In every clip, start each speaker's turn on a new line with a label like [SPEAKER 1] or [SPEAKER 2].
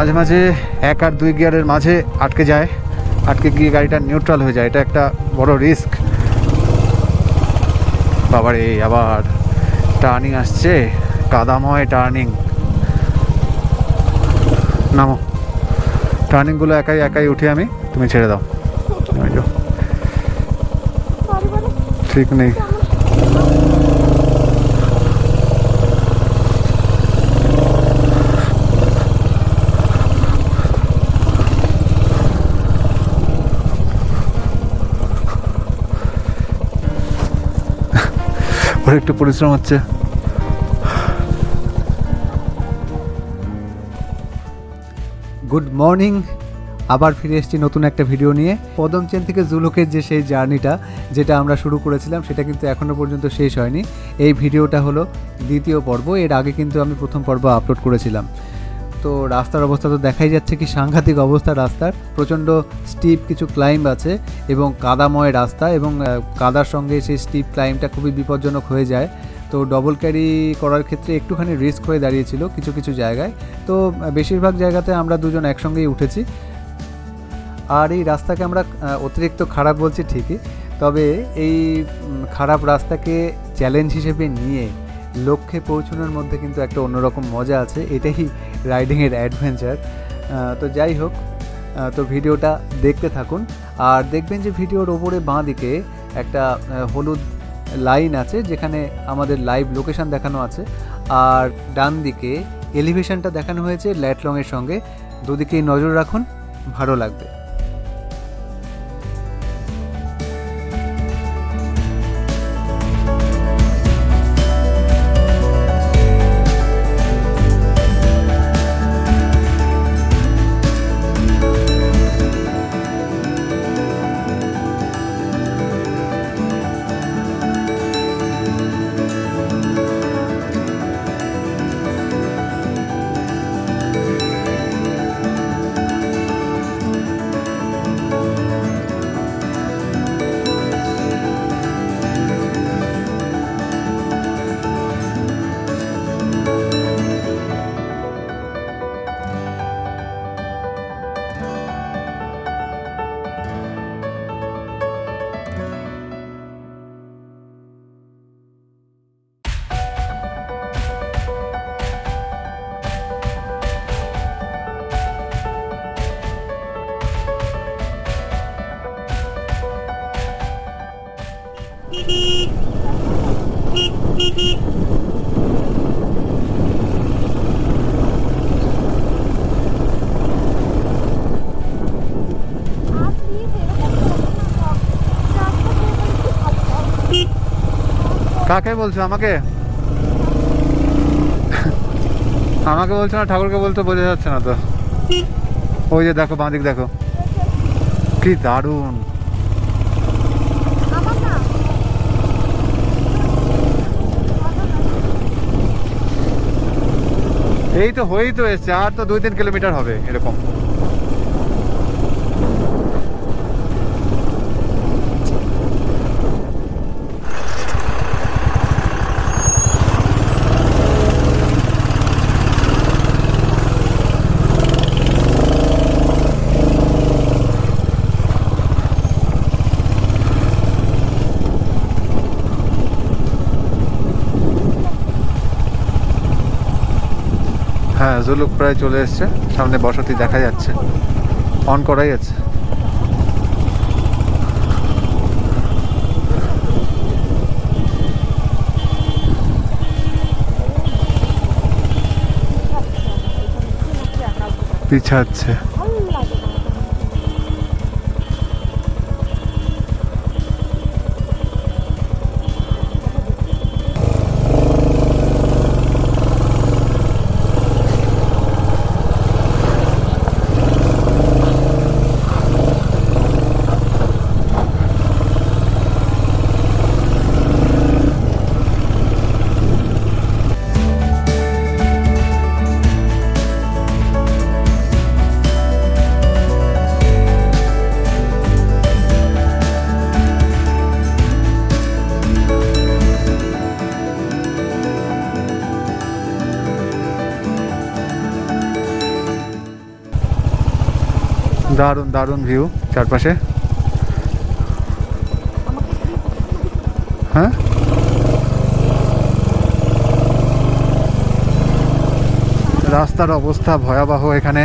[SPEAKER 1] মাঝে মাঝে 1 আর 2 গিয়ারের মাঝে আটকে যায়, আটকে গিয়ে গাড়িটা নিউট্রাল হয়ে যায়। এটা একটা বড় রিস্ক। বাবারে, আবার টার্নিং আসছে, কাদাময় টার্নিং। নামো, টার্নিংগুলো একাই একাই উঠে আমি, তুমি ছেড়ে দাও। ঠিক নেই। ওর একটু পরিশ্রম হচ্ছে। গুড মর্নিং, আবার ফিরে এসেছি নতুন একটা ভিডিও নিয়ে। পদমচেন থেকে জুলুকের যে সেই জার্নিটা যেটা আমরা শুরু করেছিলাম সেটা কিন্তু এখনও পর্যন্ত শেষ হয়নি। এই ভিডিওটা হলো দ্বিতীয় পর্ব। এর আগে কিন্তু আমি প্রথম পর্ব আপলোড করেছিলাম। তো রাস্তার অবস্থা তো দেখাই যাচ্ছে, কি সাংঘাতিক অবস্থা রাস্তার। প্রচণ্ড স্টিপ কিছু ক্লাইম্ব আছে এবং কাদাময় রাস্তা, এবং কাদার সঙ্গে সেই স্টিপ ক্লাইম্বটা খুবই বিপজ্জনক হয়ে যায়। তো ডবল ক্যারি করার ক্ষেত্রে একটুখানি রিস্ক হয়ে দাঁড়িয়েছিল কিছু কিছু জায়গায়। তো বেশিরভাগ জায়গাতে আমরা দুজন একসঙ্গেই উঠেছি। আর এই রাস্তাকে আমরা অতিরিক্ত খারাপ বলছি ঠিকই, তবে এই খারাপ রাস্তাকে চ্যালেঞ্জ হিসেবে নিয়ে লক্ষ্যে পৌঁছানোর মধ্যে কিন্তু একটা অন্যরকম মজা আছে। এটাই রাইডিংয়ের অ্যাডভেঞ্চার। তো যাই হোক, তো ভিডিওটা দেখতে থাকুন। আর দেখবেন যে ভিডিওর ওপরে বাঁ দিকে একটা হলুদ লাইন আছে যেখানে আমাদের লাইভ লোকেশান দেখানো আছে, আর ডান দিকে এলিভেশনটা দেখানো হয়েছে ল্যাটলংয়ের সঙ্গে। দুদিকেই নজর রাখুন, ভালো লাগবে। কাকে বলছো? আমাকে আমাকে বলছো না ঠাকুরকে বলতে? বোঝা যাচ্ছে না তো। ওই যে দেখো, বাঁ দিক দেখো, কি দারুণ। এই তো হয়েই তো এসছে, আর তো 2-3 কিলোমিটার হবে এরকম। হ্যাঁ, জুলুক প্রায় চলে এসছে, সামনে বসতি দেখা যাচ্ছে, অন করাই আছে। পিছাচ্ছে। দারুণ দারুণ ভিউ চারপাশে। হ্যাঁ রাস্তার অবস্থা ভয়াবহ এখানে।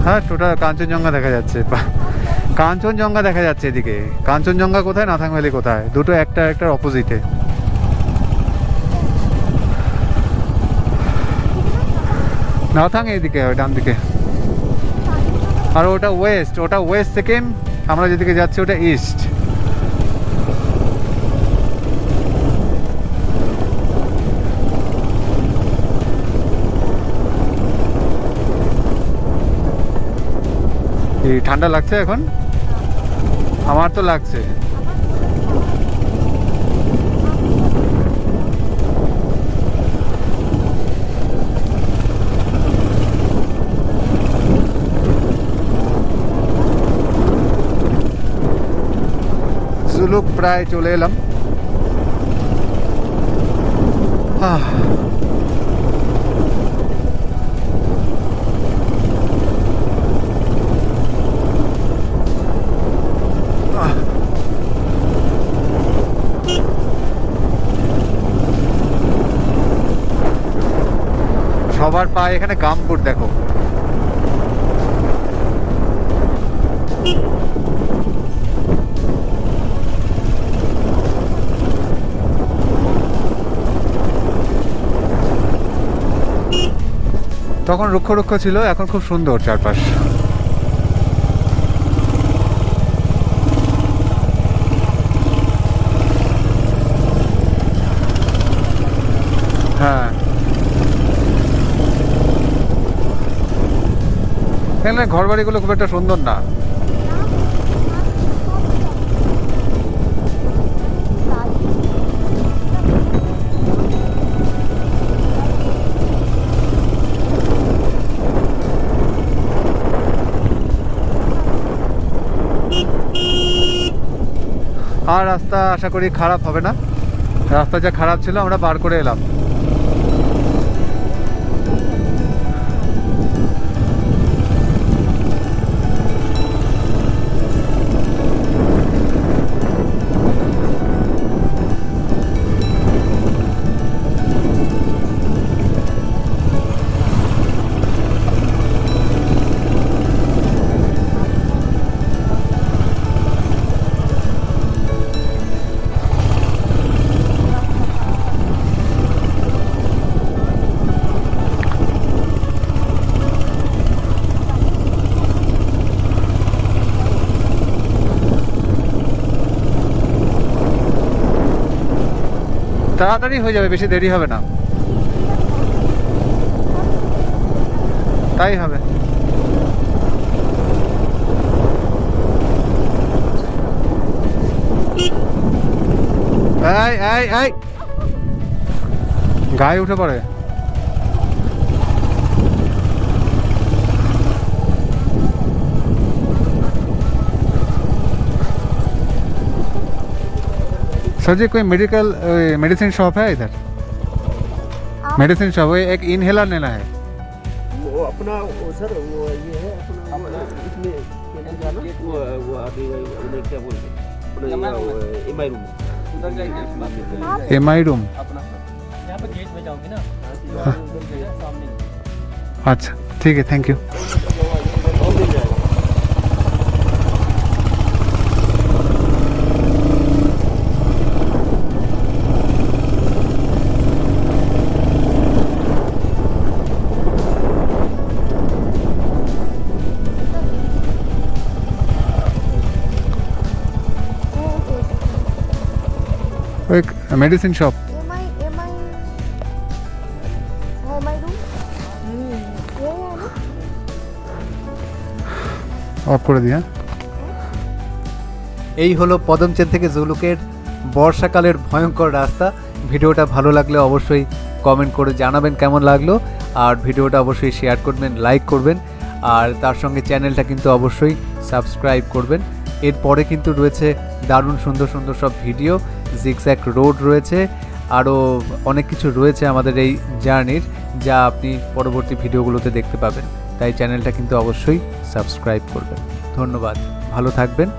[SPEAKER 1] হ্যাঁ টোটাল কাঞ্চনজঙ্ঘা দেখা যাচ্ছে, কাঞ্চনজঙ্ঘা দেখা যাচ্ছে এদিকে। কাঞ্চনজঙ্ঘা কোথায়, নাথাং ভ্যালি কোথায়, দুটো একটা একটার অপোজিটে। নাথাং এইদিকে ডান দিকে, আর ওটা ওয়েস্ট, ওটা ওয়েস্ট থেকে আমরা যেদিকে যাচ্ছি ওটা ইস্ট। এই ঠান্ডা লাগছে এখন? আমার তো লাগছে। জুলুক প্রায় চলে এলাম। সবার পায়ে এখানে গামবুট দেখো। তখন রুক্ষ রুক্ষ ছিল, এখন খুব সুন্দর চারপাশ। হ্যাঁ এখানে ঘর বাড়িগুলো খুব একটা সুন্দর না। আর রাস্তা আশা করি খারাপ হবে না, রাস্তা যা খারাপ ছিল আমরা পার করে এলাম। তাড়াতাড়ি হয়ে যাবে, বেশি দেরি হবে না। তাই হবে। এই এই এই গায়ে উঠে পড়ে। सर जी कोई मेडिकल मेडिसिन शॉप है इधर? मेडिसिन शॉप, वो एक इनहेलर लेना है।
[SPEAKER 2] वो अपना वो सर वो ये है अपना इसमें वो अभी उन्हें क्या बोलते हैं एमआई रूम, उधर जाएंगे
[SPEAKER 1] एमआई रूम
[SPEAKER 2] अपना यहाँ पे गेट में जाओगे ना सामने।
[SPEAKER 1] अच्छा ठीक है, थैंक यू। एक मेडिसिन शॉप অফ করে দিই। এই হলো পদমচেন থেকে জুলুকের বর্ষাকালের ভয়ঙ্কর রাস্তা। ভিডিওটা ভালো লাগলে অবশ্যই কমেন্ট করে জানাবেন কেমন লাগলো, আর ভিডিওটা অবশ্যই শেয়ার করবেন, লাইক করবেন, আর তার সঙ্গে চ্যানেলটা কিন্তু অবশ্যই সাবস্ক্রাইব করবেন। এরপরে কিন্তু রয়েছে দারুণ সুন্দর সুন্দর সব ভিডিও, জিগজ্যাগ রোড রয়েছে, আরও অনেক কিছু রয়েছে আমাদের এই জার্নির, যা আপনি পরবর্তী ভিডিওগুলোতে দেখতে পাবেন। তাই চ্যানেলটা কিন্তু অবশ্যই সাবস্ক্রাইব করবেন। ধন্যবাদ, ভালো থাকবেন।